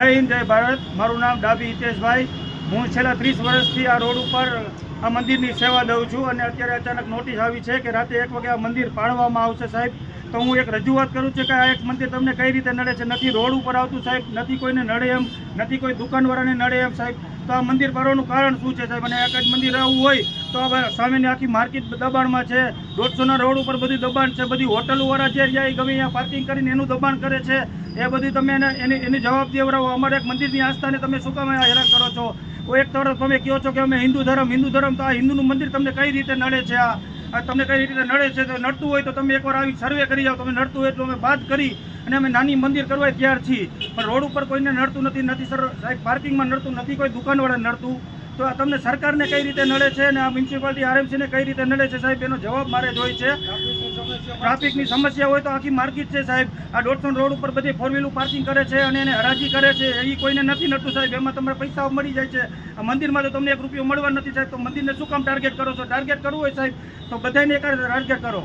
જય હિન્દ જય ભારત। મારું નામ ડાભી હિતેશભાઈ। હું છેલ્લા 30 વર્ષથી આ રોડ ઉપર આ મંદિરની સેવા દઉં છું અને અત્યારે અચાનક નોટિસ આવી છે કે રાતે 1 વાગે આ મંદિર પાડવામાં આવશે સાહેબ। તો હું એક રજૂઆત કરું છું કે આ એક મંદિર તમને કઈ રીતે નડે છે? નથી રોડ ઉપર આવતું સાહેબ, નથી કોઈને નડે એમ, નથી કોઈ દુકાનવાળાને નડે એમ સાહેબ। તો આ મંદિર પાડવાનું કારણ શું છે સાહેબ? અને એક જ મંદિર આવવું હોય તો હવે સામેની આખી માર્કેટ દબાણમાં છે, 150ના રોડ ઉપર બધી દબાણ છે, બધી હોટલોવાળા જે જાય ગમે અહીંયા પાર્કિંગ કરીને એનું દબાણ કરે છે। એ બધી તમે એની જવાબ દેવડાવો। અમારે એક મંદિરની આસ્થાને તમે શું કામ હેરાન કરો છો? એક તરફ તમે કહો છો કે અમે હિન્દુ ધર્મ, તો આ હિન્દુનું મંદિર તમને કઈ રીતે નડે છે? આ તમને કઈ રીતે નડે છે? તો નડતું હોય તો તમે એકવાર આવી સર્વે કરી જાઓ। તમે નડતું હોય તો અમે બાદ કરી અને અમે નાની મંદિર કરવા તૈયાર છીએ, પણ રોડ ઉપર કોઈને નડતું નથી સર સાહેબ, પાર્કિંગમાં નડતું નથી, કોઈ દુકાનવાળા નડતું। તો આ તમને સરકારને કઈ રીતે નડે છે અને આ મ્યુનિસિપાલિટી આરએમસીને કઈ રીતે નડે છે સાહેબ? એનો જવાબ મારે જોઈએ છે। ટ્રાફિકની સમસ્યા હોય તો આખી માર્કેટ છે સાહેબ, આ 150 રોડ ઉપર બધી 4 વ્હીલું પાર્કિંગ કરે છે અને એને હરાજી કરે છે, એ કોઈને નથી નડતું સાહેબ। એમાં તમને પૈસા મળી જાય છે, આ મંદિરમાં તો તમને 1 રૂપિયો મળવા નથી સાહેબ। તો મંદિરને શું કામ ટાર્ગેટ કરો છો? ટાર્ગેટ કરવું હોય સાહેબ તો બધાને એક ટાર્ગેટ કરો।